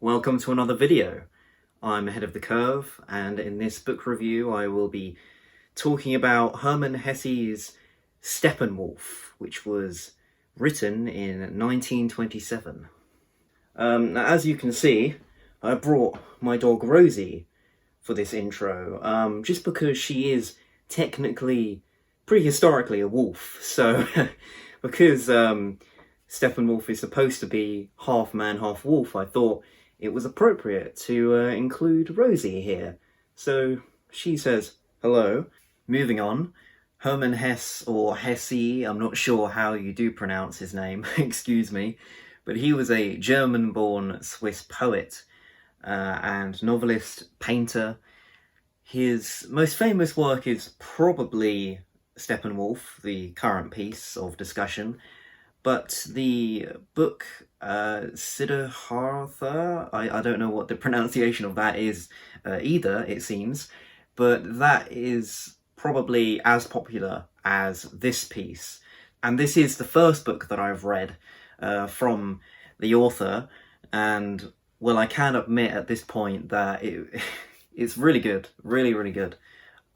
Welcome to another video. I'm ahead of the curve, and in this book review I will be talking about Hermann Hesse's Steppenwolf, which was written in 1927. Now, as you can see, I brought my dog Rosie for this intro, just because she is technically, prehistorically, a wolf. So, because Steppenwolf is supposed to be half man, half wolf, I thought it was appropriate to include Rosie here. So she says hello. Moving on, Hermann Hesse, or Hesse, I'm not sure how you do pronounce his name, excuse me, but he was a German-born Swiss poet and novelist, painter. His most famous work is probably Steppenwolf, the current piece of discussion, but the book Siddhartha, I don't know what the pronunciation of that is either, it seems, but that is probably as popular as this piece. And this is the first book that I've read from the author, and well, I can admit at this point that it's really good, really good.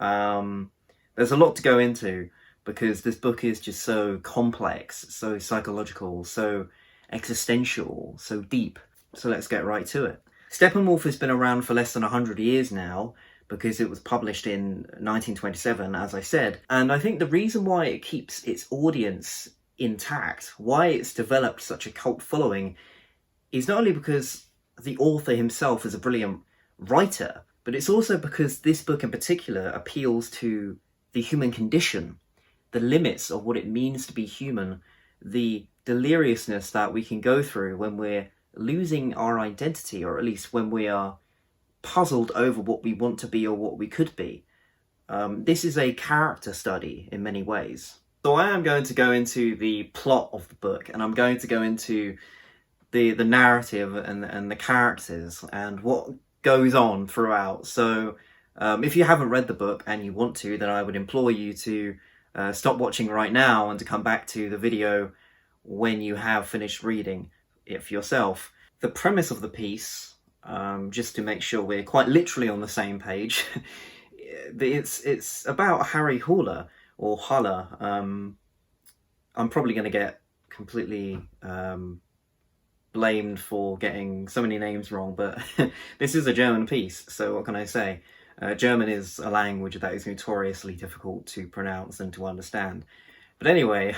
There's a lot to go into, because this book is just so complex, so psychological, so existential, so deep. So let's get right to it. Steppenwolf has been around for less than 100 years now, because it was published in 1927, as I said. And I think the reason why it keeps its audience intact, why it's developed such a cult following, is not only because the author himself is a brilliant writer, but it's also because this book in particular appeals to the human condition, the limits of what it means to be human, the deliriousness that we can go through when we're losing our identity, or at least when we are puzzled over what we want to be or what we could be. This is a character study in many ways. So I am going to go into the plot of the book, and I'm going to go into the narrative and the characters and what goes on throughout. So if you haven't read the book and you want to, then I would implore you to stop watching right now and to come back to the video when you have finished reading it for yourself. The premise of the piece, just to make sure we're quite literally on the same page, it's about Harry Haller, or Haller. I'm probably going to get completely blamed for getting so many names wrong, but this is a German piece, so what can I say? German is a language that is notoriously difficult to pronounce and to understand. But anyway,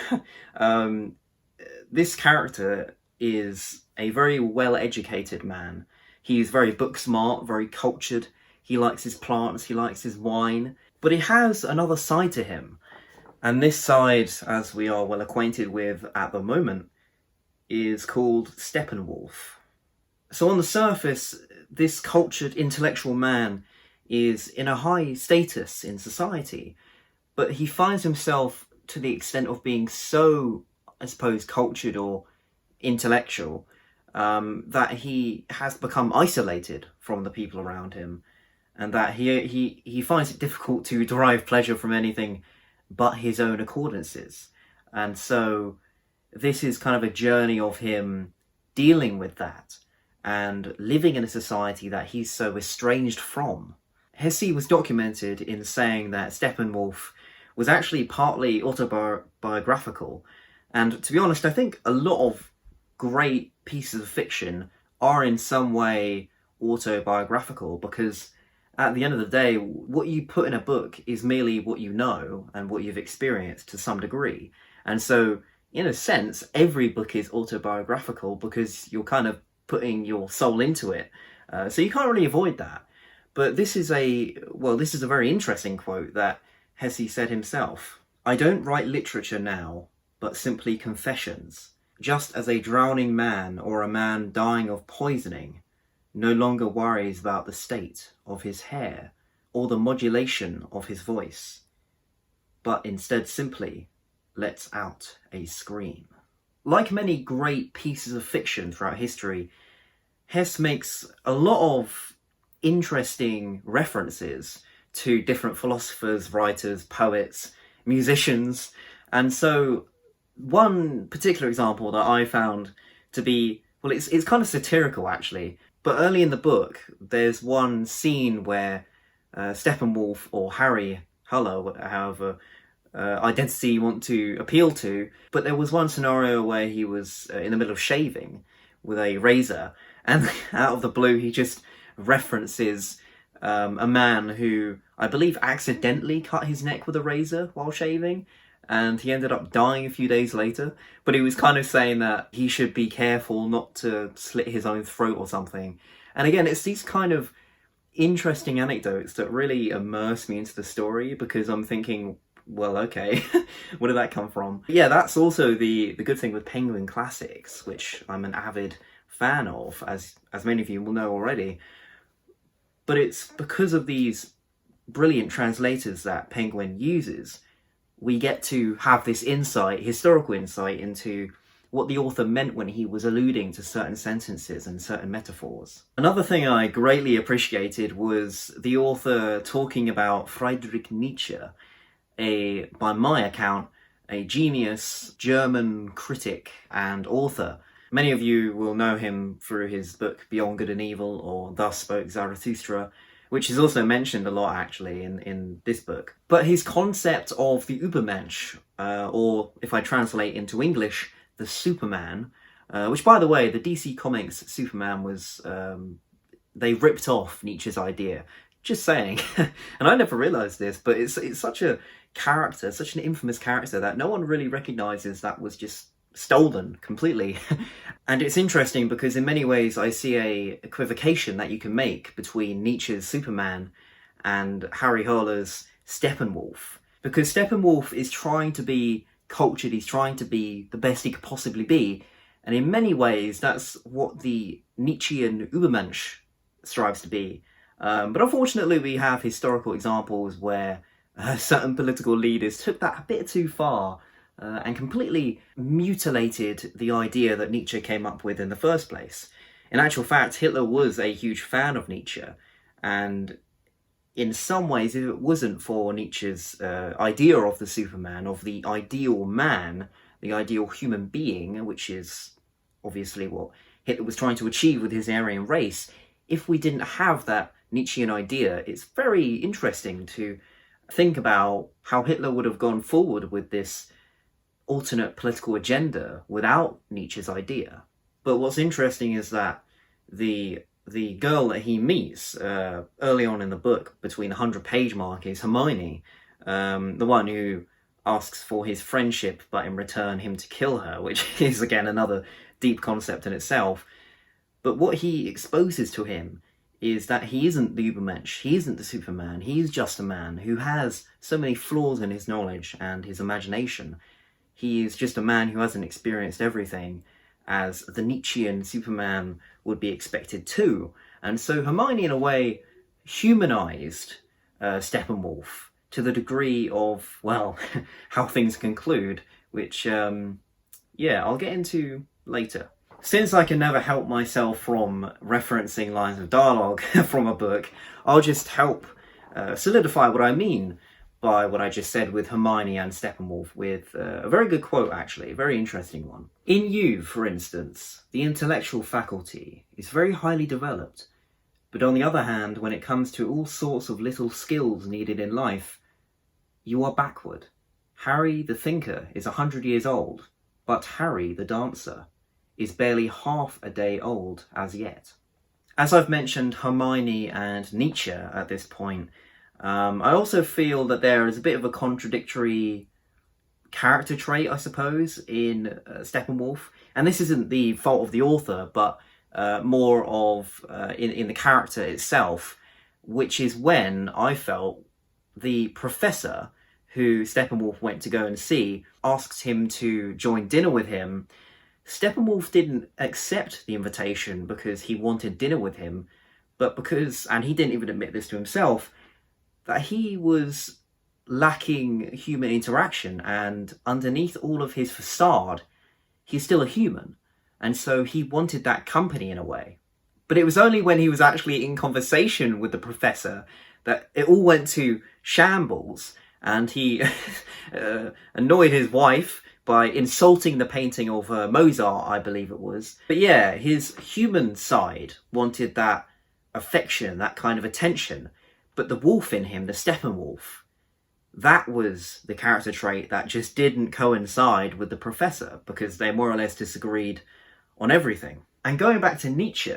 this character is a very well-educated man. He's very book-smart, very cultured. He likes his plants, he likes his wine. But he has another side to him. And this side, as we are well acquainted with at the moment, is called Steppenwolf. So on the surface, this cultured intellectual man is in a high status in society, but he finds himself to the extent of being so, I suppose, cultured or intellectual, that he has become isolated from the people around him, and that he finds it difficult to derive pleasure from anything but his own accordances. And so this is kind of a journey of him dealing with that and living in a society that he's so estranged from. Hesse was documented in saying that Steppenwolf was actually partly autobiographical, and to be honest, I think a lot of great pieces of fiction are in some way autobiographical, because at the end of the day, what you put in a book is merely what you know and what you've experienced to some degree. And so, in a sense, every book is autobiographical because you're kind of putting your soul into it. So you can't really avoid that. But this is a very interesting quote that Hesse said himself. "I don't write literature now, but simply confessions, just as a drowning man or a man dying of poisoning no longer worries about the state of his hair or the modulation of his voice, but instead simply lets out a scream." Like many great pieces of fiction throughout history, Hesse makes a lot of interesting references to different philosophers, writers, poets, musicians. And so one particular example that I found to be, well, it's kind of satirical actually, But early in the book, there's one scene where Steppenwolf, or Harry Hullo, however identity you want to appeal to, but there was one scenario where he was in the middle of shaving with a razor, and out of the blue he just references a man who I believe accidentally cut his neck with a razor while shaving, and he ended up dying a few days later. But he was kind of saying that he should be careful not to slit his own throat or something. And again, it's these kind of interesting anecdotes that really immerse me into the story, because I'm thinking, well, okay, where did that come from? Yeah, that's also the good thing with Penguin Classics, which I'm an avid fan of, as many of you will know already. But it's because of these brilliant translators that Penguin uses, we get to have this insight, historical insight, into what the author meant when he was alluding to certain sentences and certain metaphors. Another thing I greatly appreciated was the author talking about Friedrich Nietzsche, by my account, a genius German critic and author. Many of you will know him through his book Beyond Good and Evil, or Thus Spoke Zarathustra, which is also mentioned a lot actually in this book. But his concept of the Übermensch, or if I translate into English, the Superman, which by the way, the DC Comics Superman was, they ripped off Nietzsche's idea. Just saying. And I never realised this, but it's such a character, such an infamous character, that no one really recognises that was just stolen completely. And it's interesting because in many ways I see a equivocation that you can make between Nietzsche's Superman and Harry Huller's Steppenwolf. Because Steppenwolf is trying to be cultured, he's trying to be the best he could possibly be, and in many ways that's what the Nietzschean Übermensch strives to be. But unfortunately we have historical examples where certain political leaders took that a bit too far and completely mutilated the idea that Nietzsche came up with in the first place. In actual fact, Hitler was a huge fan of Nietzsche, and in some ways, if it wasn't for Nietzsche's idea of the Superman, of the ideal man, the ideal human being, which is obviously what Hitler was trying to achieve with his Aryan race, if we didn't have that Nietzschean idea, it's very interesting to think about how Hitler would have gone forward with this alternate political agenda without Nietzsche's idea. But what's interesting is that the girl that he meets early on in the book, between the 100-page mark, is Hermione, the one who asks for his friendship, but in return him to kill her, which is again another deep concept in itself. But what he exposes to him is that he isn't the Übermensch, he isn't the Superman, he's just a man who has so many flaws in his knowledge and his imagination. He is just a man who hasn't experienced everything, as the Nietzschean Superman would be expected to. And so Hermione, in a way, humanized Steppenwolf to the degree of, well, how things conclude, which, yeah, I'll get into later. Since I can never help myself from referencing lines of dialogue from a book, I'll just help solidify what I mean by what I just said with Hermione and Steppenwolf, with a very good quote, actually, a very interesting one. In you, for instance, the intellectual faculty is very highly developed, but on the other hand, when it comes to all sorts of little skills needed in life, you are backward. Harry the thinker is 100 years old, but Harry the dancer is barely half a day old as yet. As I've mentioned Hermione and Nietzsche at this point, I also feel that there is a bit of a contradictory character trait, I suppose, in Steppenwolf. And this isn't the fault of the author, but more of in the character itself, which is when I felt the professor who Steppenwolf went to go and see asked him to join dinner with him. Steppenwolf didn't accept the invitation because he wanted dinner with him, but because, and he didn't even admit this to himself, that he was lacking human interaction, and underneath all of his facade, he's still a human. And so he wanted that company in a way. But it was only when he was actually in conversation with the professor that it all went to shambles, and he annoyed his wife by insulting the painting of Mozart, I believe it was. But yeah, his human side wanted that affection, that kind of attention. But the wolf in him, the Steppenwolf, that was the character trait that just didn't coincide with the professor, because they more or less disagreed on everything. And going back to Nietzsche,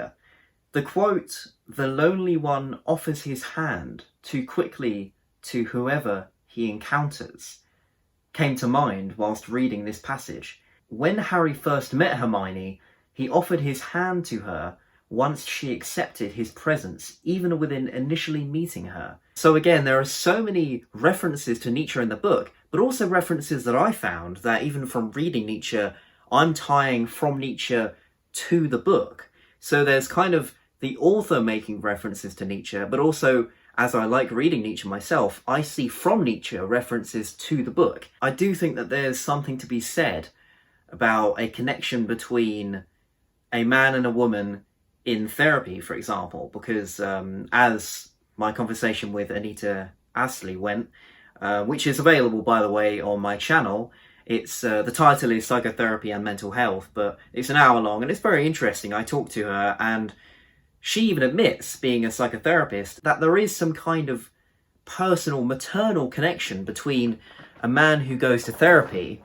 the quote, "The lonely one offers his hand too quickly to whoever he encounters," came to mind whilst reading this passage. When Harry first met Hermione, he offered his hand to her once she accepted his presence, even within initially meeting her. So again, there are so many references to Nietzsche in the book, but also references that I found that even from reading Nietzsche, I'm tying from Nietzsche to the book. So there's kind of the author making references to Nietzsche, but also, as I like reading Nietzsche myself, I see from Nietzsche references to the book. I do think that there's something to be said about a connection between a man and a woman in therapy, for example, because as my conversation with Anita Astley went, which is available, by the way, on my channel. It's the title is Psychotherapy and Mental Health, but it's an hour long and it's very interesting. I talked to her and she even admits, being a psychotherapist, that there is some kind of personal maternal connection between a man who goes to therapy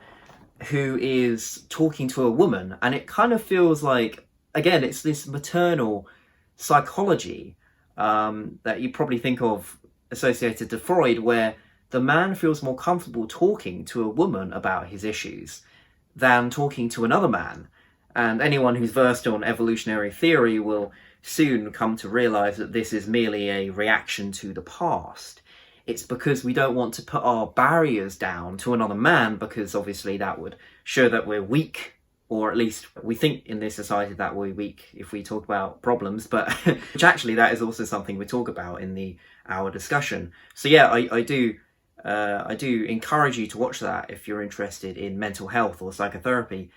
who is talking to a woman, and it kind of feels like, again, it's this maternal psychology that you probably think of associated to Freud, where the man feels more comfortable talking to a woman about his issues than talking to another man. And anyone who's versed on evolutionary theory will soon come to realize that this is merely a reaction to the past. It's because we don't want to put our barriers down to another man, because obviously that would show that we're weak, or at least we think in this society that we're weak if we talk about problems, but which actually that is also something we talk about in our discussion. So yeah, I do encourage you to watch that if you're interested in mental health or psychotherapy.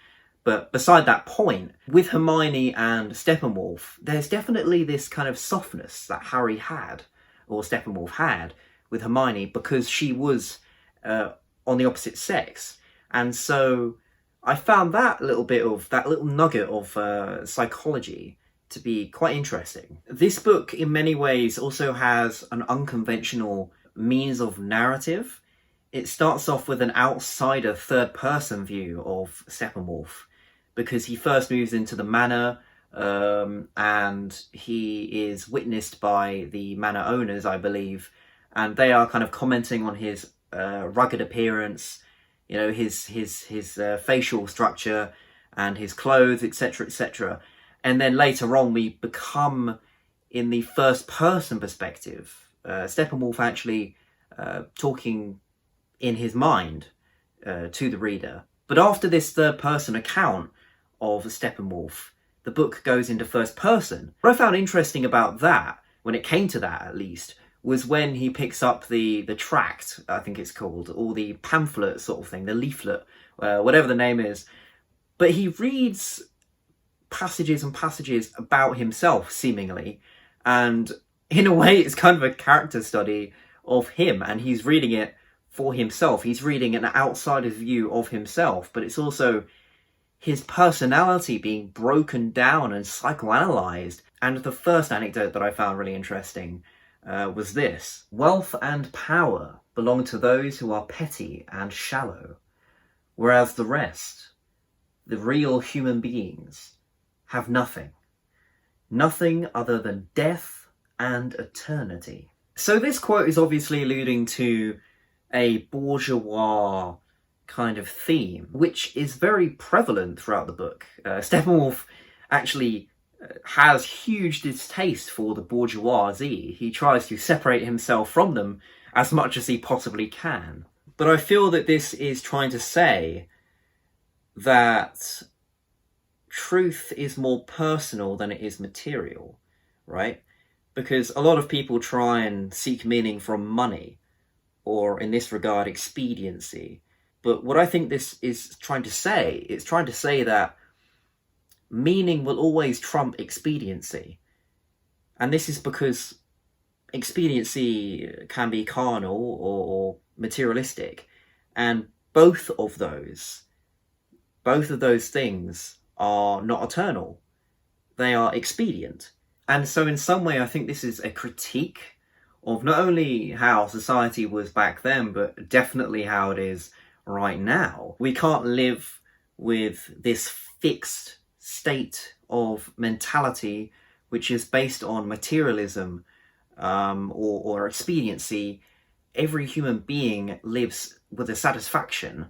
But beside that point, with Hermione and Steppenwolf, there's definitely this kind of softness that Harry had, or Steppenwolf had, with Hermione, because she was on the opposite sex. And so I found that little nugget of psychology to be quite interesting. This book, in many ways, also has an unconventional means of narrative. It starts off with an outsider third-person view of Steppenwolf, because he first moves into the manor and he is witnessed by the manor owners, I believe, and they are kind of commenting on his rugged appearance, you know, his facial structure and his clothes, etc., etc. And then later on, we become in the first-person perspective. Steppenwolf actually talking in his mind to the reader. But after this third-person account of Steppenwolf, the book goes into first person. What I found interesting about that, when it came to that at least, was when he picks up the tract, I think it's called, or the pamphlet sort of thing, the leaflet, whatever the name is. But he reads passages and passages about himself, seemingly, and in a way it's kind of a character study of him, and he's reading it for himself. He's reading an outsider's view of himself, but it's also his personality being broken down and psychoanalyzed. And the first anecdote that I found really interesting was this: wealth and power belong to those who are petty and shallow, whereas the rest, the real human beings, have nothing other than death and eternity. So this quote is obviously alluding to a bourgeois kind of theme, which is very prevalent throughout the book. Steppenwolf actually has huge distaste for the bourgeoisie. He tries to separate himself from them as much as he possibly can. But I feel that this is trying to say that truth is more personal than it is material, right? Because a lot of people try and seek meaning from money, or in this regard, expediency. But what I think this is trying to say, it's trying to say that meaning will always trump expediency. And this is because expediency can be carnal or materialistic. And both of those both of those things are not eternal. They are expedient. And so in some way, I think this is a critique of not only how society was back then, but definitely how it is right now. We can't live with this fixed state of mentality which is based on materialism or expediency. Every human being lives with a satisfaction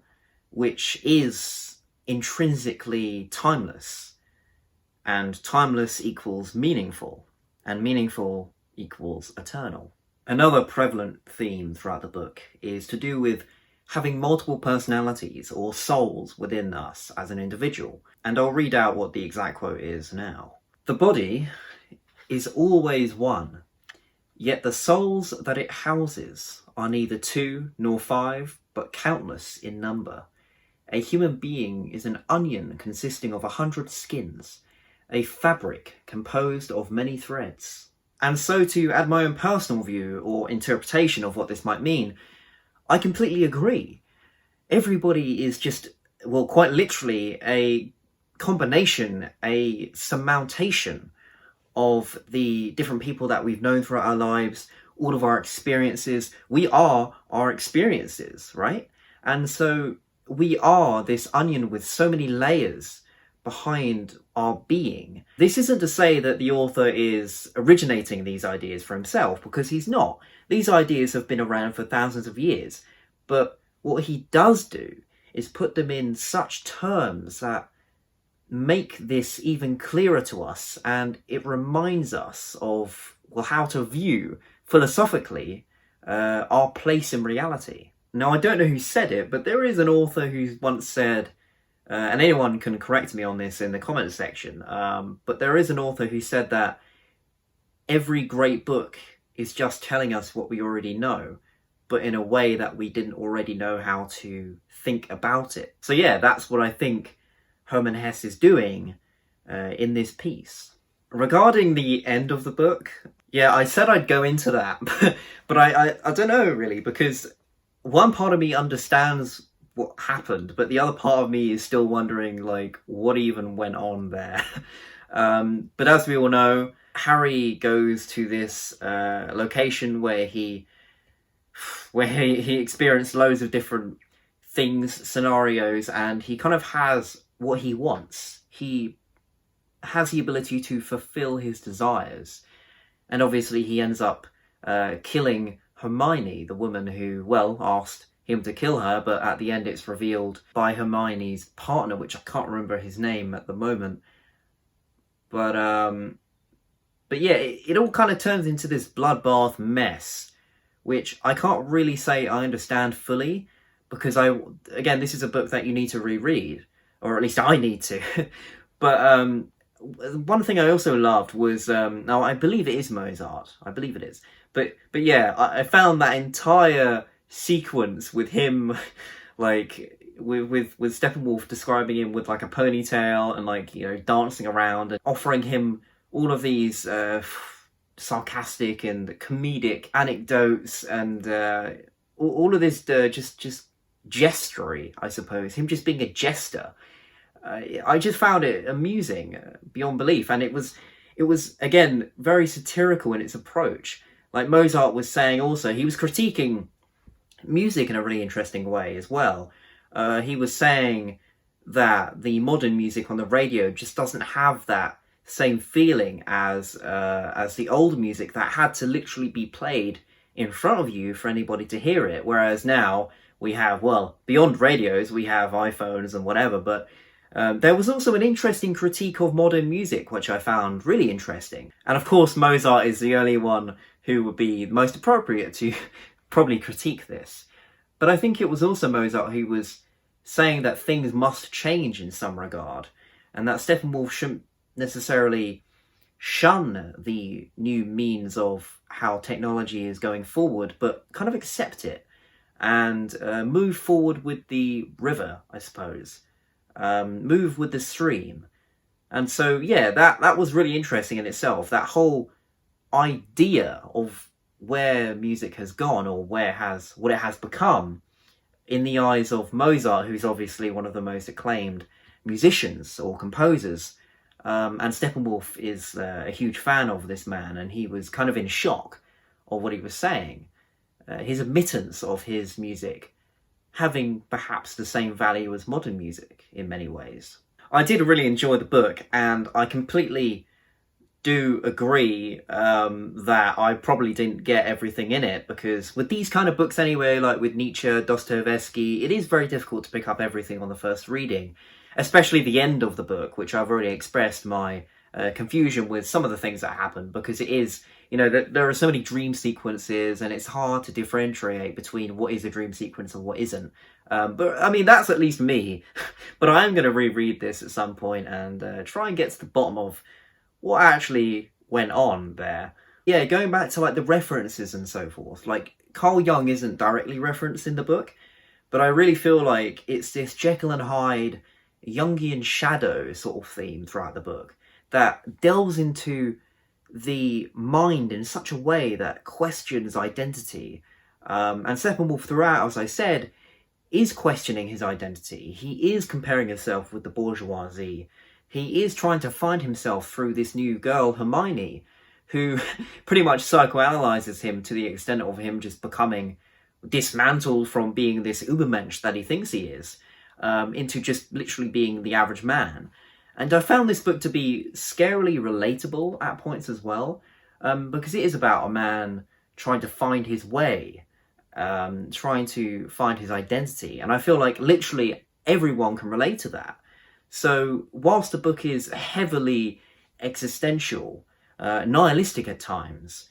which is intrinsically timeless, and timeless equals meaningful, and meaningful equals eternal. Another prevalent theme throughout the book is to do with having multiple personalities or souls within us as an individual, and I'll read out what the exact quote is now. The body is always one, yet the souls that it houses are neither 2 nor 5, but countless in number. A human being is an onion consisting of 100 skins, a fabric composed of many threads. And so, to add my own personal view or interpretation of what this might mean, I completely agree. Everybody is just, well, quite literally a combination, a surmountation of the different people that we've known throughout our lives, all of our experiences. We are our experiences, right? And so we are this onion with so many layers behind our being. This isn't to say that the author is originating these ideas for himself, because he's not. These ideas have been around for thousands of years, but what he does do is put them in such terms that make this even clearer to us, and it reminds us of, well, how to view philosophically our place in reality. Now, I don't know who said it, but there is an author who once said, and anyone can correct me on this in the comments section, but there is an author who said that every great book is just telling us what we already know, but in a way that we didn't already know how to think about it. So yeah, that's what I think Hermann Hesse is doing in this piece. Regarding the end of the book, yeah, I said I'd go into that, but I don't know really, because one part of me understands what happened, but the other part of me is still wondering, like, what even went on there. But as we all know, Harry goes to this location where he experienced loads of different things, scenarios, and he kind of has what he wants. He has the ability to fulfill his desires, and obviously he ends up killing Hermione, the woman who, well, asked him to kill her, but at the end it's revealed by Hermione's partner, which I can't remember his name at the moment. But yeah, it all kind of turns into this bloodbath mess, which I can't really say I understand fully, because again, this is a book that you need to reread, or at least I need to. But one thing I also loved was, now I believe it is Mozart, I believe it is, but yeah, I found that entire sequence with him, like with Steppenwolf describing him with like a ponytail and, like, you know, dancing around and offering him all of these sarcastic and comedic anecdotes, and all of this just gestury, I suppose, him just being a jester. I just found it amusing beyond belief, and it was again very satirical in its approach. Like Mozart was saying, also he was critiquing music in a really interesting way as well. He was saying that the modern music on the radio just doesn't have that same feeling as the old music that had to literally be played in front of you for anybody to hear it. Whereas now we have, well, beyond radios, we have iPhones and whatever, but there was also an interesting critique of modern music, which I found really interesting. And of course, Mozart is the only one who would be most appropriate to probably critique this. But I think it was also Mozart who was saying that things must change in some regard, and that Steppenwolf shouldn't necessarily shun the new means of how technology is going forward, but kind of accept it and move forward with the river, I suppose. Move with the stream. And so, yeah, that was really interesting in itself. That whole idea of where music has gone, or what it has become, in the eyes of Mozart, who's obviously one of the most acclaimed musicians or composers. And Steppenwolf is a huge fan of this man, and he was kind of in shock of what he was saying. His admittance of his music having perhaps the same value as modern music in many ways. I did really enjoy the book, and I completely do agree that I probably didn't get everything in it, because with these kind of books anyway, like with Nietzsche, Dostoevsky, it is very difficult to pick up everything on the first reading, especially the end of the book, which I've already expressed my confusion with some of the things that happen, because it is, you know, there are so many dream sequences, and it's hard to differentiate between what is a dream sequence and what isn't. But I mean, that's at least me. But I am going to reread this at some point and try and get to the bottom of what actually went on there. Yeah, going back to like the references and so forth, like Carl Jung isn't directly referenced in the book, but I really feel like it's this Jekyll and Hyde Jungian shadow sort of theme throughout the book that delves into the mind in such a way that questions identity. And Steppenwolf throughout, as I said, is questioning his identity. He is comparing himself with the bourgeoisie. He is trying to find himself through this new girl, Hermione, who pretty much psychoanalyzes him to the extent of him just becoming dismantled from being this Ubermensch that he thinks he is, into just literally being the average man. And I found this book to be scarily relatable at points as well, because it is about a man trying to find his way, trying to find his identity. And I feel like literally everyone can relate to that. So whilst the book is heavily existential, nihilistic at times,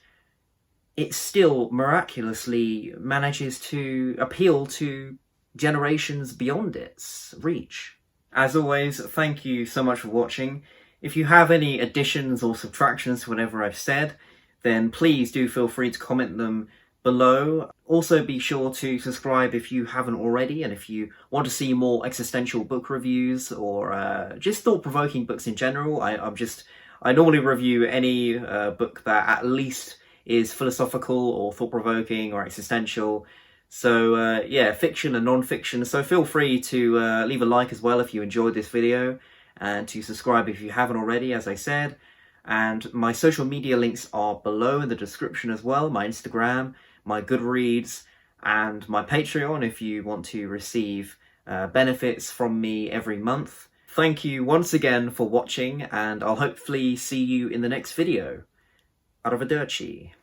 it still miraculously manages to appeal to generations beyond its reach. As always, thank you so much for watching. If you have any additions or subtractions to whatever I've said, then please do feel free to comment them below. Also be sure to subscribe if you haven't already, and if you want to see more existential book reviews or just thought-provoking books in general. I normally review any book that at least is philosophical or thought-provoking or existential. So yeah, fiction and non-fiction. So feel free to leave a like as well if you enjoyed this video, and to subscribe if you haven't already, as I said. And my social media links are below in the description as well. My Instagram, my Goodreads, and my Patreon if you want to receive benefits from me every month. Thank you once again for watching, and I'll hopefully see you in the next video. Arrivederci.